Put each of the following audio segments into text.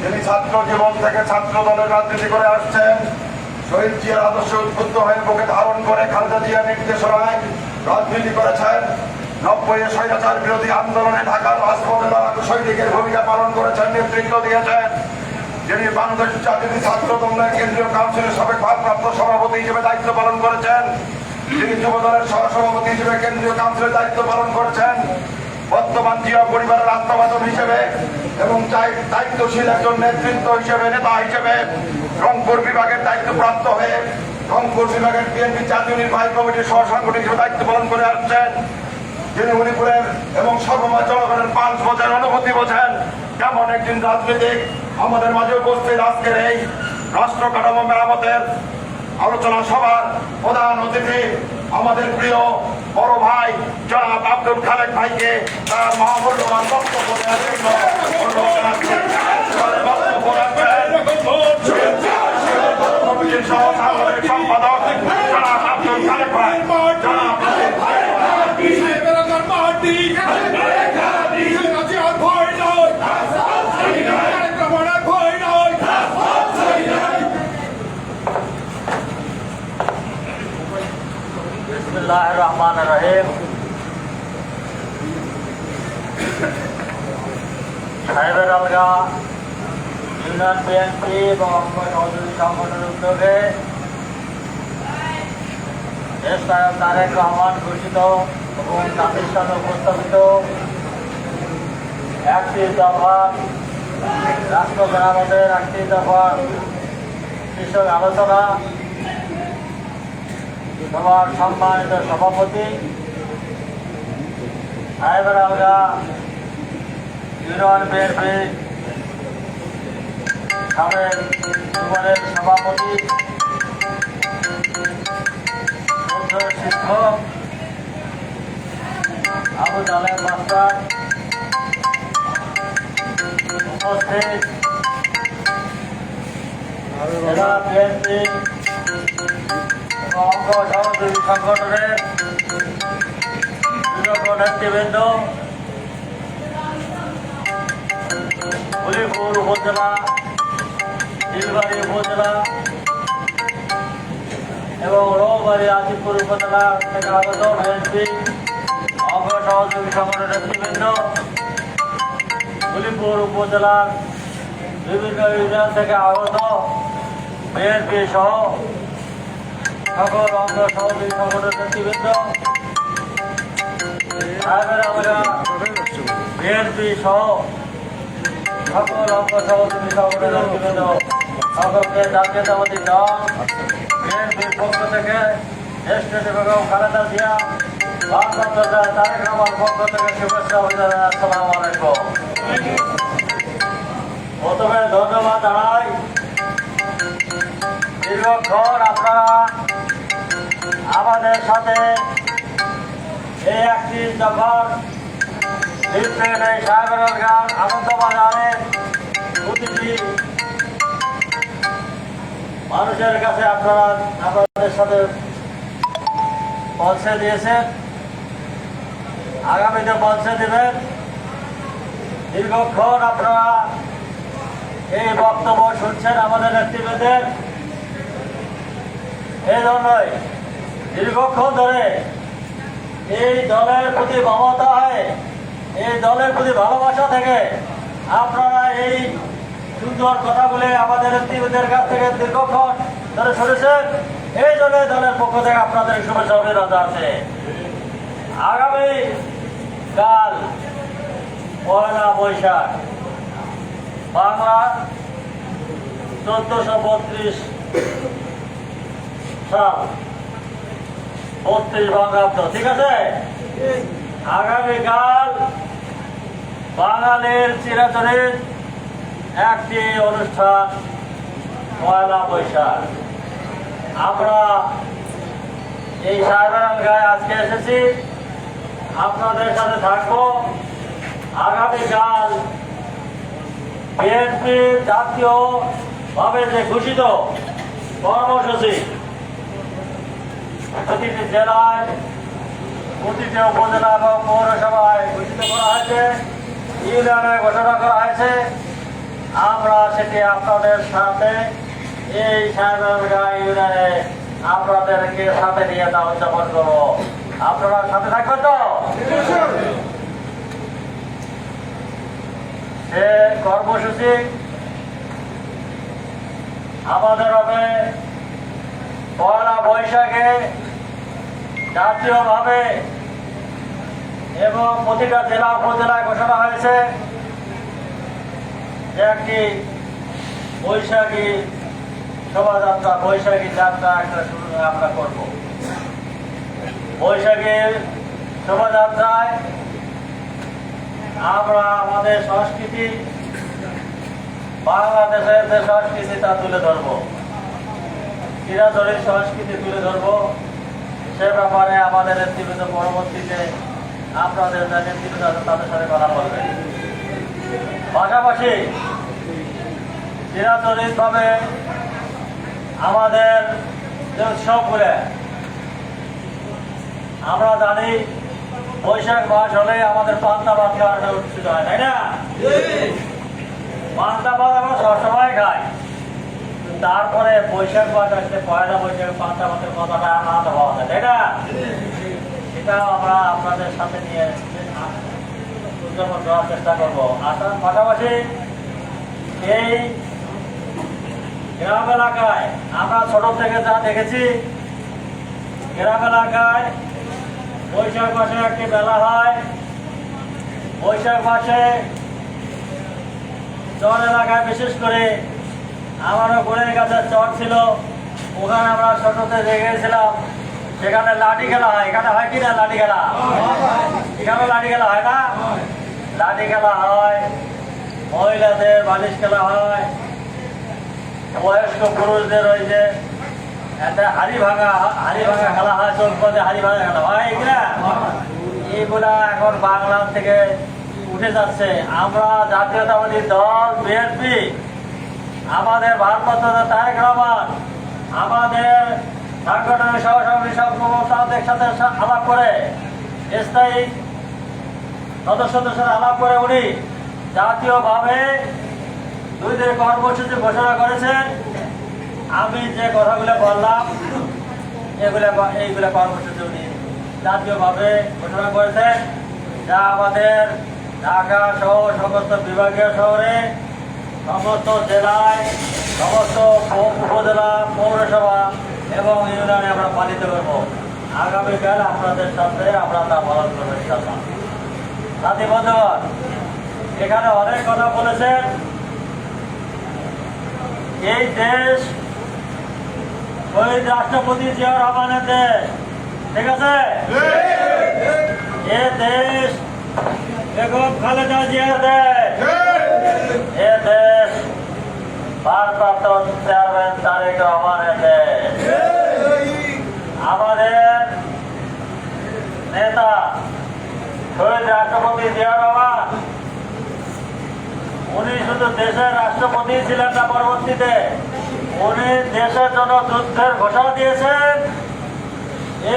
যিনি ছাত্র জীবন থেকে ছাত্র দলের রাজনীতি করে আসছেন, শহীদ জিয়ার আদর্শ উদ্বুদ্ধ হয়ে বুকে ধারণ করে খালেদা জিয়ার নির্দেশনায় রাজনীতি করেছেন। 90-এ স্বৈরাচার বিরোধী আন্দোলনে ঢাকার রাজপথে লড়াকু সৈনিকের ভূমিকা পালন করেছেন, নেতৃত্ব দিয়েছেন। যিনি বাংলাদেশ জাতীয় ছাত্র দলের কেন্দ্রীয় কাউন্সিলের সাবেক ভারপ্রাপ্ত সভাপতি হিসেবে দায়িত্ব পালন করেছেন। যিনি যুব দলের সহসভাপতি হিসেবে কেন্দ্রীয় কাউন্সিলের দায়িত্ব পালন করেছেন। বর্তমান জিয়া পরিবারের আত্মবাদক হিসেবে এবং দায়িত্বশীল একজন নেতৃত্ব হিসেবে, নেতা হিসেবে রংপুর বিভাগের দায়িত্বপ্রাপ্ত হয়ে রংপুর বিভাগের বিএনপি জাতীয় নির্বাহী কমিটির সহসাংগঠনিক হিসেবে দায়িত্ব পালন করে আসছেন। যিনি মণিপুরের এবং সর্বময় জনগণের পাঁচ বোঝেন, অনুভূতি বোঝেন, এমন একজন রাজনীতিক আমাদের মাঝে উপস্থিত। আজকের এই রাষ্ট্র কাঠামো মেরামতের আলোচনা সভার প্রধান অতিথি আমাদের প্রিয় বড় ভাই জনাব আব্দুল খালেক ভাইকে তার মহামূল্যবান বক্তব্য দেওয়ার জন্য অনুরোধ জানাচ্ছি। বক্তব্য রাখবেন কমিটির সহ সাংগঠনিক সম্পাদক জনাব আব্দুল খালেক ভাই। জনাব বিসমিল্লাহির রহমানির রহিম। সাহেবের আলগা ইউনিয়ন বিএনপি এবং অঙ্গ সহযোগী সংগঠনের উদ্যোগে দেশ নায়ক তারেক রহমান ঘোষিত এবং জাতির সামনে উপস্থাপিত একটি দফা রাষ্ট্র মেরামতের একটি দফা শীর্ষক আলোচনা সবার সম্মানিত সভাপতি সাহেবের আলগা ইউনিয়ন বিএনপি সাবেক যুবদলের সভাপতি, শিক্ষক আবু জালেম মাস্টার, উপস্থিত জেলা বিএনপি অঙ্গ সহযোগী সংগঠনের বিভাগ নেতৃবৃন্দ, উলিপুর উপজেলা, নীলবাড়ী উপজেলা এবং রৌবাড়ী আজিমপুর উপজেলা থেকে আগত বিএনপি অঙ্গ সহযোগী সংগঠনের নেতৃবৃন্দ, উলিপুর উপজেলার বিভিন্ন ইউনিয়ন থেকে আগত বিএনপি সহ সকল অঙ্গ সহযোগী সংগঠনের নেতৃবৃন্দ, বিএনপি সহ সকল অঙ্গ সহযোগী সংগঠনের নেতৃবৃন্দ, সকলকে জাতীয়তাবাদী দল বিএনপির পক্ষ থেকে জ্যেষ্ঠ বেগম খালেদা জিয়া, বাংলাদেশ তারেক রহমানের পক্ষ থেকে শুভেচ্ছা অভিনন্দন। আসসালামু আলাইকুম। প্রথমে ধন্যবাদ জানাই, দীর্ঘক্ষণ আপনারা আমাদের সাথে এই একটি দফার লিফলেট এই সাহেবের গান আনন্দবাজারে প্রতিটি মানুষের কাছে আপনারা আপনাদের সাথে পৌঁছে দিয়েছেন, আগামীতে পৌঁছে দেবেন। দীর্ঘক্ষণ আপনারা এই বক্তব্য শুনছেন আমাদের নেতৃবৃন্দের, এই জন্যই দীর্ঘক্ষণ ধরে এই দলের প্রতি মমতা হয়, এই দলের প্রতি ভালোবাসা থেকে আপনারা এই সুন্দর কথাগুলি আমাদের নেতৃবৃন্দের কাছ থেকে দীর্ঘক্ষণ ধরে শুনেছেন। এই জন্য দলের পক্ষ থেকে আপনাদের শুভেচ্ছা অভিনন্দন আছে। আগামী কাল ১ বৈশাখ বাংলা ১৪৩২ সাল ৩২ বঙ্গাব্দ, ঠিক আছে? আগামীকাল বাঙালির চিরাচরিত একটি অনুষ্ঠান ১ বৈশাখ। আমরা এই সাহেবের আলগায় আজকে এসেছি, আপনাদের সাথে থাকবো। আগামীকাল বিএনপি জাতীয়ভাবে যে ঘোষিত কর্মসূচি প্রতিটি জেলায়, প্রতিটি উপজেলা এবং পৌরসভায় ঘোষিত করা হয়েছে, ইউনিয়নে ঘোষণা করা হয়েছে। আমরা সেই থেকে আপনাদের সাথে এই সাহেবেরগাঁ ইউনিয়নে আপনাদেরকে সাথে নিয়ে তা উদযাপন করবো। আপনারা সাথে থাকবেন তো? সে কর্মসূচি আমাদের হবে পয়লা বৈশাখে জাতীয়ভাবে এবং প্রতিটা জেলা উপজেলায় ঘোষণা হয়েছে যে একটি বৈশাখী শোভাযাত্রা, বৈশাখী যাত্রা একটা শুরু আমরা করব। বৈশাখী শোভাযাত্রায় আমরা আমাদের সংস্কৃতি, বাংলাদেশের যে সংস্কৃতি তা তুলে ধরব, চিরাচরিত সংস্কৃতি তুলে ধরব। সে ব্যাপারে আমাদের নেতৃবৃন্দ পরবর্তীতে আপনাদের যে নেতৃবৃন্দ আছে তাদের সাথে কথা বলবেন। পাশাপাশি চিরাচরিতভাবে আমাদের যে উৎসবগুলো আমরা জানি, বৈশাখ মাস হলে আমাদের পান্তা ভাত খাওয়ার অনুষ্ঠিত হয়, তাই না? পান্তা ভাত আমরা সবসময় খাই, তারপরে বৈশাখ মাস আসলে পয়লা বৈশাখ পান্তা ভাতের কথাটা আলাদা হওয়া যায়, তাই না? সেটাও আমরা আপনাদের সাথে নিয়ে উদযাপন করার চেষ্টা করবো। আর তার পাশাপাশি এই গ্রাম এলাকায় আমরা ছোট থেকে যা দেখেছি, গ্রাম এলাকায় বৈশাখ মাসে একটি মেলা হয়। বৈশাখ মাসে চর এলাকায় বিশেষ করে আমারও গোড়ের কাছে চর ছিল, ওখানে আমরা ছোটতে দেখেছিলাম। সেখানে লাঠি খেলা হয়। এখানে হয় কি না লাঠি খেলা? এখানে লাঠি খেলা হয় না? লাঠি খেলা হয়, মহিলাদের বালিশ খেলা হয়, বয়স্ক পুরুষদের ওই যে একটা হাড়ি ভাঙা খেলা হয়, চোখ পথে হাড়ি ভাঙা খেলা হয়, এগুলা এগুলা এখন বাংলা থেকে উঠে যাচ্ছে। আমরা জাতীয়তাবাদী দল বিএনপি, আমাদের ভারপ্রাপ্ত তারেক রহমান, আমাদের সাংগঠনিক সহসভাপতি তাদের সাথে আলাপ করে, স্থায়ী সদস্যদের সাথে আলাপ করে উনি জাতীয়ভাবে 2 দিনের কর্মসূচি ঘোষণা করেছেন। আমি যে কথাগুলো বললাম এইগুলো কর্মসূচি উনি জাতীয়ভাবে ঘোষণা করেছেন, যা আমাদের ঢাকা সহ সমস্ত বিভাগীয় শহরে, সমস্ত জেলায়, সমস্ত উপজেলা, পৌরসভা এবং ইউনিয়নে আমরা পালিত করব। আগামীকাল আপনাদের সাথে আমরা তা পালন করবো ইনশাআল্লাহ। সাথী বন্ধুগণ, এখানে অনেক কথা বলেছেন। এই দেশ শহীদ রাষ্ট্রপতি জিয়া রহমানের দেশ, ঠিক আছে? এ দেশ বেগম খালেদা জিয়ার দেশ, এ দেশ ভারপ্রাপ্ত চেয়ারম্যান তারেক রহমানের দেশ। আমাদের নেতা শহীদ রাষ্ট্রপতি জিয়া রহমান, উনি শুধু দেশের রাষ্ট্রপতি ছিলেন না, পরবর্তীতে উনি দেশের জন্য যুদ্ধের ঘোষণা দিয়েছেন।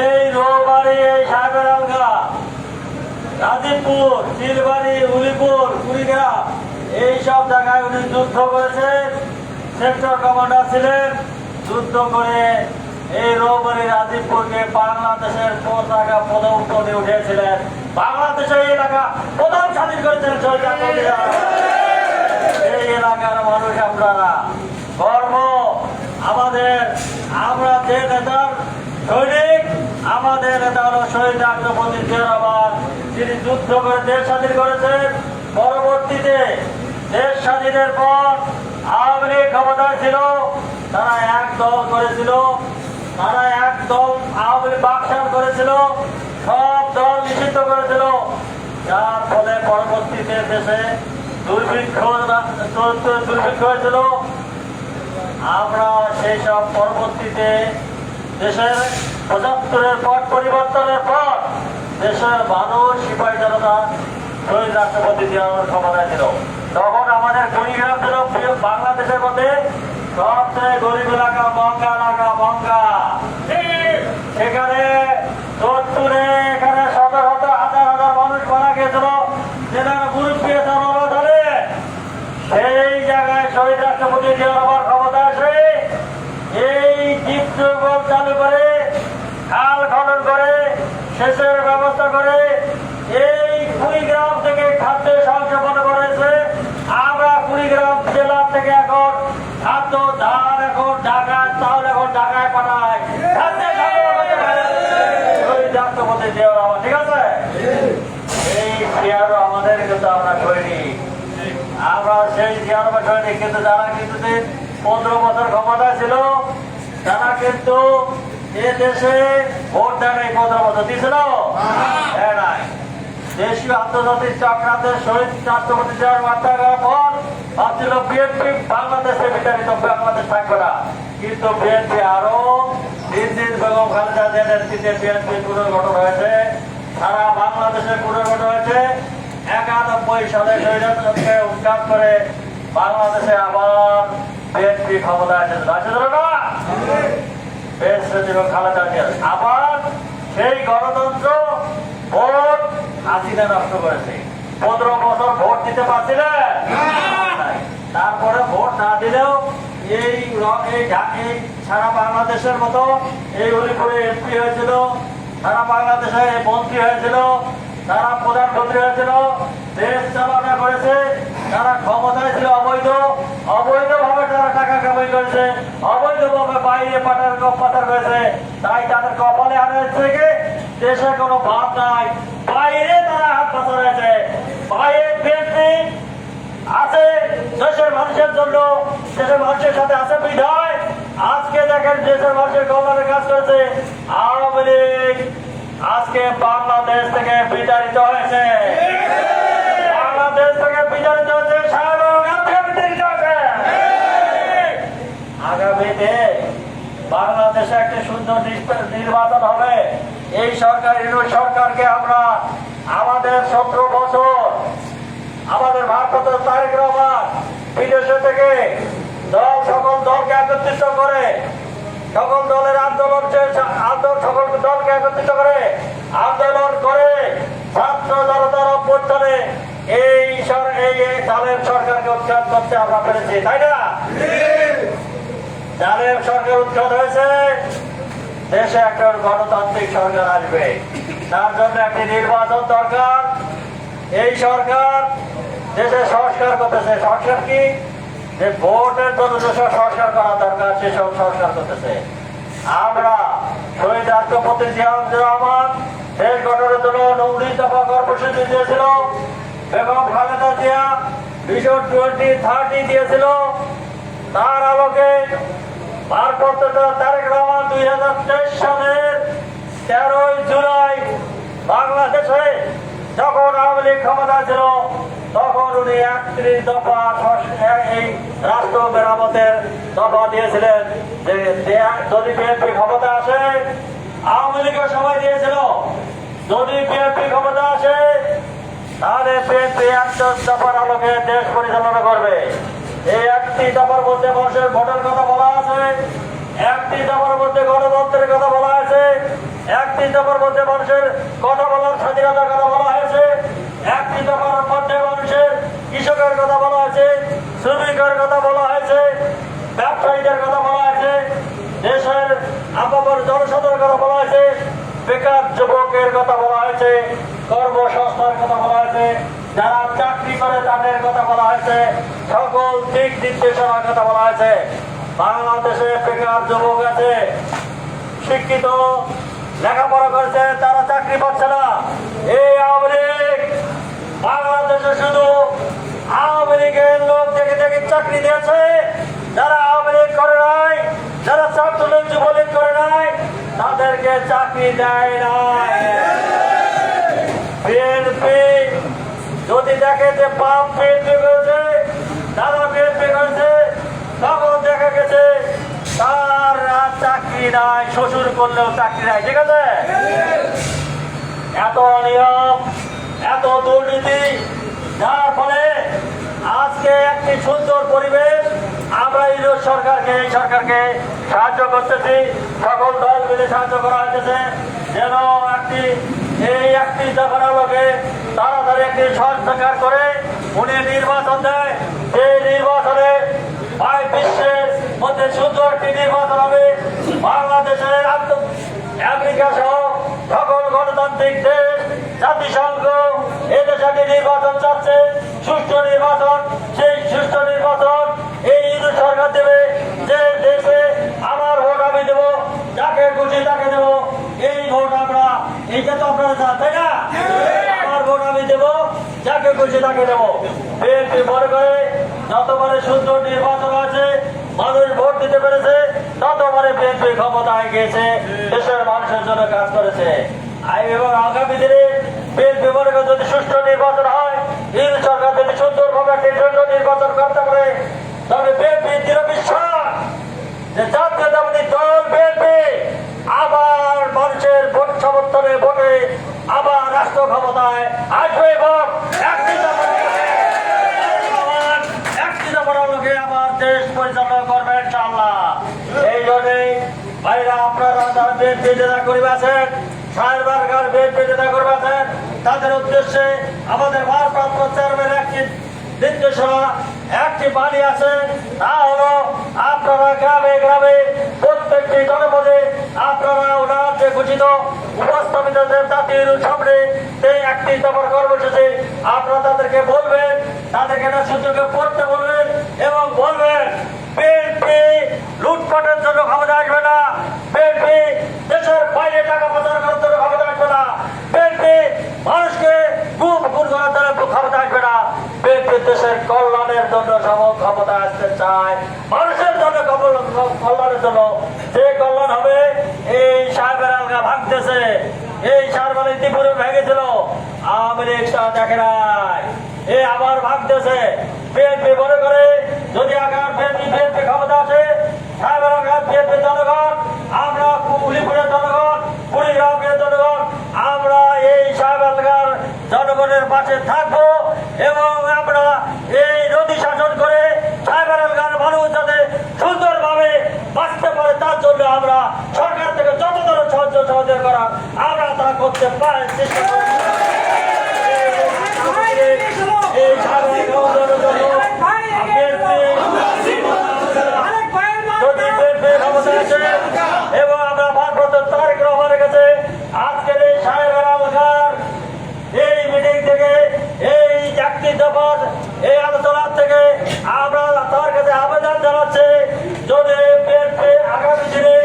এই রৌবাড়ি, এই সাহেবেরগাঁ, গাজীপুর, চিলবাড়ি, উলিপুর, কুড়িগ্রাম, এইসব জায়গায় উনি যুদ্ধ করেছেন। সেক্টর কমান্ডার ছিলেন। যুদ্ধ করে এই রৌবাড়ি, গাজীপুরকে বাংলাদেশের পতাকা পদউত্তোলনে উঠেছিলেন। বাংলাদেশের এই এলাকা প্রথম স্বাধীন করেছিলেন শহীদ রাষ্ট্রপতি। এই এলাকার মানুষ আপনারা গর্ব আমাদের। আমরা যে নেতার সৈনিক, আমাদের নেতা হল শহীদ রাষ্ট্রপতি জিয়া রহমান। তিনি যুদ্ধ করে দেশ স্বাধীন করেছেন। পরবর্তীতে দেশ স্বাধীনের পর আওয়ামী লীগ ক্ষমতায় ছিল, তারা এক দল করেছিল, তারা এক দল আওয়ামী লীগ বাকশাল করেছিল, সব দল নিষিদ্ধ করেছিল, যার ফলে পরবর্তীতে দেশে দুর্ভিক্ষ হয়েছিল। আমরা সেই সব পরবর্তীতে দেশের ৭৫-এর পর পরিবর্তনের পর দেশের মানুষ, সিপাহী জনতা শহীদ রাষ্ট্রপতি জিয়াউর ক্ষমতায় ছিল। তখন আমাদের কুড়িগ্রাম ছিল বাংলাদেশের মধ্যে সবচেয়ে গরিব এলাকা, মহঙ্গা এলাকা, মহঙ্গা। সেখানে ৭০-এ এখানে শত শত হাজার হাজার মানুষ মারা গিয়েছিল, যেখানে মুরব্বী ধরে সেই জায়গায় শহীদ রাষ্ট্রপতি রাষ্ট্রপতি জিয়াউর রহমান ক্ষমতা আসে এই ডিপজল চালু করে, খাল খনন করে, সেচের ব্যবস্থা করে, এই কুড়িগ্রাম থেকে খাদ্য সংক্ষেপণ করেছে। আমরা কুড়িগ্রাম জেলা থেকে এখন খাদ্য ধান এখন ঢাকায়, চাউল এখন ঢাকায় পাঠায় রাষ্ট্রপতি জিয়াউর রহমান। ঠিক আছে, এই জিয়াউর রহমানের কিন্তু আমরা করিনি, আমরা সেই জিয়াউর রহমান করিনি। কিন্তু যারা কিন্তু 15 বছর ক্ষমতা ছিল তারা কিন্তু এ দেশে ভোট দেয় নাই। 15 বছর দিয়েছিল নাই। দেশীয় আন্তর্জাতিক চক্রান্তের শহীদ রাষ্ট্রপতি জিয়াউর রহমান থাকার পর ভাবছিল বিএনপি বাংলাদেশে বিতাড়িত, বাংলাদেশ থাকবে না। কিন্তু বিএনপি আরো দিন দিন বেগম খালেদা জিয়ার নেতৃত্বে বিএনপি পুনর্গঠন হয়েছে, সারা বাংলাদেশে পুনর্গঠন হয়েছে। 91 সালে স্বৈরাচারকে উৎখাত করে বাংলাদেশে আবার বিএনপি ক্ষমতায় এসেছিল না, খালেদা জিয়া। আবার সেই গণতন্ত্র ভোট হাসিনা নষ্ট করেছে। 15 বছর ভোট দিতে পারছিলেন, তারপরে ভোট না দিলেও এই সারা বাংলাদেশের মতো এই উলিপুরে এমপি হয়েছিল, সারা বাংলাদেশে মন্ত্রী হয়েছিল, তারা প্রধানমন্ত্রী হয়েছিল, দেশ চালনা করেছে, তারা ক্ষমতায় ছিল অবৈধভাবে তারা টাকা কামাই করেছে, অবৈধভাবে বাইরে পাচার করেছে। তাই তাদের কপালে হারাচ্ছে থেকে দেশে কোনো ভাব নাই, বাইরে তারা হাত পাচার হয়েছে। বাইরে বিএনপি আছে দেশের মানুষের জন্য, দেশের মানুষের সাথে আছে বিধায় আজকে দেখেন দেশের মানুষের কল্যাণের কাজ করেছে। আওয়ামী লীগ আজকে বাংলাদেশ থেকে বিতাড়িত হয়েছে, বাংলাদেশ থেকে বিতাড়িত হয়েছে, আগামীতে বাংলাদেশে একটি সুন্দর নির্বাচন হবে। এই সরকার সরকারকে আমরা আমাদের 17 বছর আমাদের ভারপ্রাপ্ত তারেক রহমান বিদেশে থেকে সকল দলকে একত্রিত করে, সকল দলের সকল দলকে একত্রিত করে আন্দোলন করে ছাত্র জনতার অভ্যুত্থানে এই জালেম সরকারকে উৎখাত করতে আমরা পেরেছি, তাই না? জালেম সরকার উৎখাত হয়েছে, দেশে একটা গণতান্ত্রিক সরকার আসবে। তার জন্য একটি নির্বাচন দরকার। এই সরকার দেশে সংস্কার করতেছে। সংস্কার কি? যে ভোটের জন্য যেসব সংস্কার করা দরকার সেসব সংস্কার করতেছে। আমরা শহীদ রাষ্ট্রপতি জিয়াউর রহমান দেশ গঠনের জন্য 19 দফা কর্মসূচি দিয়েছিল, বেগম খালেদা জিয়া ভিশন 2030 দিয়েছিল। তার আলোকে ভারপ্রাপ্ত তারেক রহমান 2023 সালের 13 জুলাই বাংলাদেশে যখন আওয়ামী লীগ ক্ষমতা ছিল তখন উনি 31 দফা এই রাষ্ট্র মেরামতের দফা দিয়েছিলেন যে যদি বিএনপি ক্ষমতা আসে, আওয়ামী লীগের সময় দিয়েছিল যদি বিএনপি ক্ষমতা আসে তাহলে বিএনপি 1 দফার আলোকে দেশ পরিচালনা করবে। এই 1টি দফার মধ্যে মানুষের ভোটের কথা বলা আছে, 1টি দফার মধ্যে গণতন্ত্রের কথা বলা আছে, 1টি দফার মধ্যে মানুষের কথা বলার স্বাধীনতার কথা বলা হয়েছে, 1টি দফার মধ্যে মানুষের কৃষকের কথা বলা হয়েছে, শ্রমিকের কথা বলা হয়েছে, ব্যবসায়ীদের কথা বলা হয়েছে, দেশের আপামর জনসাধারণের কথা বলা হয়েছে, বেকার যুবকের কথা বলা হয়েছে, কর্মসংস্থার কথা বলা হয়েছে, যারা চাকরি করে তাদের কথা বলা হয়েছে, সকল দিক নির্দেশনার কথা বলা হয়েছে। বাংলাদেশে বেকার যুবক আছে, শিক্ষিত লেখাপড়া করেছে, তারা চাকরি পাচ্ছে না। এই আওয়ামী লীগ বাংলাদেশে শুধু আওয়ামী লীগের লোক দেখে দেখে চাকরি দিয়েছে। যারা আওয়ামী লীগ করে নাই, যারা ছাত্রলীগ যুবলীগ করে নাই, তাদেরকে চাকরি দেয় নাই। বিএনপি যদি দেখে যে বাপ বিএনপি করেছে, দাদা বিএনপি করেছে, তখন দেখা গেছে তার চাকরি নাই, শ্বশুর করলেও চাকরি নাই। ঠিক আছে, এত নিয়ম, এত দুর্নীতি, যার ফলে আজকে একটি সুন্দর পরিবেশ। আমরা এই সরকারকে সাহায্য করতেছি, সকল দল মিলে সাহায্য করা হয়েছে যেন একটি দফার আলোকে তাড়াতাড়ি একটি সংস্কার করে উনি নির্বাচন দেয়। এই নির্বাচনে 5 জাতিসংঘ এদেশে একটি নির্বাচন চাচ্ছে, সুষ্ঠু নির্বাচন। সেই সুষ্ঠু নির্বাচন এই ইউনিট সরকার দেবে, যে দেশে আমার ভোট আমি দেবো, যাকে খুশি তাকে দেবো। এই ভোট আমরা, এইটা তো আপনারা চান, তাই না? আমার ভোট আমি দেবো, যাকে খুশি তাকে দেবো। বিএনপি মনে করে যতবারে সুন্দর নির্বাচন আছে, মানুষ ভোট দিতে পেরেছে, ততবারে বিএনপি ক্ষমতায় গিয়েছে, দেশের মানুষের জন্য কাজ করেছে। এবং আগামী দিনে বিএনপি মনে করে যদি সুষ্ঠু নির্বাচন হয়, ইউনিট সরকার যদি সুন্দরভাবে একটি সুষ্ঠু নির্বাচন করতে পারে, তবে বিএনপি দৃঢ় বিশ্বাস যে জাতীয়তাবাদী দল বিএনপি আবার মানুষের ভোট সমর্থনে ভোটে আবার রাষ্ট্র ক্ষমতায় আসবে এবং একটি দফার লোকে আবার দেশ পরিচালনা করবে ইনশাআল্লাহ। এই জন্যই ভাইরা, আপনারা যারা বিএনপি নেতা কর্মী আছেন, সাহেববারগার বিএনপি নেতা কর্মী আছেন, তাদের উদ্দেশ্যে আমাদের ভারপ্রাপ্ত চেয়ারম্যান একটি নির্দেশনা, একটি বাণী আছে। তা হলো আপনারা গ্রামে গ্রামে প্রত্যেকটি জনপদে আপনারা ওনার যে ঘোষিত উপস্থাপিত জাতির সামনে সেই একটি দফার কর্মসূচি আপনারা তাদেরকে বলবেন, তাদেরকে না সুযোগে পড়তে বলবেন এবং বলবেন বিএনপি লুটপাটের জন্য ক্ষমতা আসবে না, বিএনপি দেশের বাইরে টাকা পাচার করার জন্য ক্ষমতা আসবে না, বিএনপি মানুষকে খুন করার জন্য ক্ষমতা আসবে না, বিএনপি দেশের কল্যাণের জন্য সব ক্ষমতা আসতে চায়, মানুষের জন্য কল্যাণের জন্য। যে কল্যাণ হবে, এই সাহেবের আলগা ভাগতেছে, এই সারবালি ত্রিপুরে ভেঙেছিল, আওয়ামী লীগ দেখে নাই, এ আবার ভাগতেছে। বিএনপি মনে করে যদি আগার বিএনপি ক্ষমতা আছে, সাহেবের আলগা বিএনপি জনগণ, আমরা উলিপুরের জনগণ, কুড়িগ্রামের জনগণ, আমরা এই সাহেব আলগার জনগণের পাশে থাকবো এবং আমরা এই নদী শাসন করে সাহেবের আলগার মানুষ যাতে সুন্দরভাবে বাঁচতে পারে, তার জন্য আমরা সরকার থেকে যত ধরনের সাহায্য সহযোগ করার আমরা তা করতে পারি, চেষ্টা করি। এই সাহেবের জন্য এবং আমরা ভারপ্রাপ্ত তারেক রহমানের কাছে আজকের এই সাহেবের আলগার এই মিটিং থেকে, এই একটি দফার এই আলোচনার থেকে আমরা তার কাছে আবেদন জানাচ্ছি, যদি বিএনপি আগামী দিনে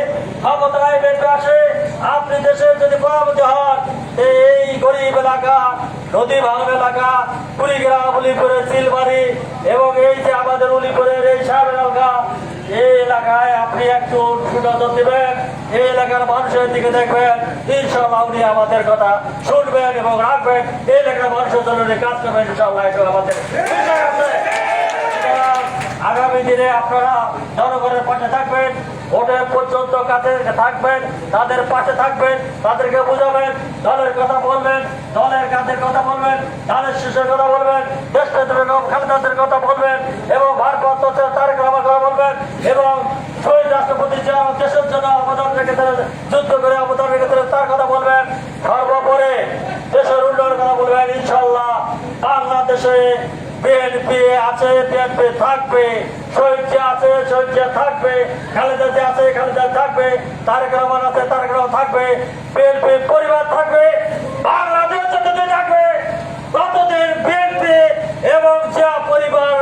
ক্ষমতায় বিএনপি আসে, আপনি দেশের যদি পরামর্শ হন, এই গরিব এলাকা, নদী ভাঙন এলাকা, কুড়িগ্রাম, উলিপুরের চিলবাড়ি এবং এই যে আমাদের উলিপুরের এই সাহেবের এলাকা, এই এলাকায় আপনি একটু সুনজর দিবেন, এই এলাকার মানুষের দিকে দেখবেন, ইনশাআল্লাহ উনি আমাদের কথা শুনবেন এবং রাখবেন, এই এলাকার মানুষের জন্য কাজ করবেন ইনশাআল্লাহ। এটা আমাদের বিষয় আছে। আগামী দিনে আপনারা জনগণের পাশে থাকবেন, ভোটের পর্যন্ত কাছে থাকবেন, তাদের পাশে থাকবেন, তাদেরকে বুঝাবেন, দলের কথা বলবেন, দলের কাজের কথা বলবেন, ধানের শীষের কথা বলবেন, দেশনেত্রী খালেদাদের কথা বলবেন এবং ভারপ্রাপ্ত তারেক রহমানের কথা বলবেন এবং শহীদ রাষ্ট্রপতি যে দেশের জন্য অবদান রেখেছিলেন, যুদ্ধ করে অবদান রেখেছিলেন, তার কথা বলবেন। সর্বোপরি দেশের উন্নয়নের কথা বলবেন। ইনশাআল্লাহ বাংলাদেশে বিএনপি আছে, বিএনপি থাকবে, শহীদ আছে, শহীদ থাকবে, খালেদা আছে, খালেদা থাকবে, তারেক রহমান আছে, তারেক রহমান থাকবে, বিএনপি পরিবার থাকবে, বাংলাদেশ যতদিন থাকবে ততদিন বিএনপি এবং যা পরিবার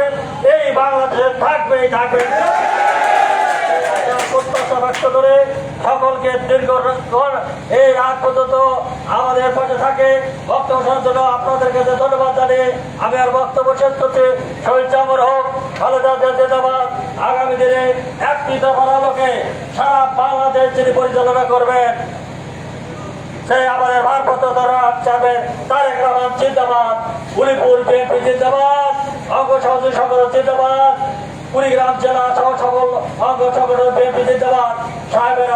এই বাংলাদেশে থাকবে থাকবে। প্রত্যাশা ব্যক্ত করে সকলকে দীর্ঘ এই রাত পর্যন্ত আমাদের পাশে থাকে বক্তব্য শোনার জন্য আপনাদের কাছে ধন্যবাদ জানিয়ে আমি আর বক্তব্য শেষ করছি। শহীদ জামর হোক, খালেদা জিন্দাবাদ। আগামী দিনে একটি দফার আলোকে সারা বাংলাদেশ যিনি পরিচালনা করবেন, সেই আমাদের ভারপ্রাপ্ত চেয়ারম্যান তারেক রহমান জিন্দাবাদ, উলিপুর বিএনপি জিন্দাবাদ, অঙ্গ সহযোগী সংগঠন জিন্দাবাদ, কুড়িগ্রাম জেলা সহ সকল অঙ্গ সংগঠন বিএনপি জিন্দাবাদ। সাহেবের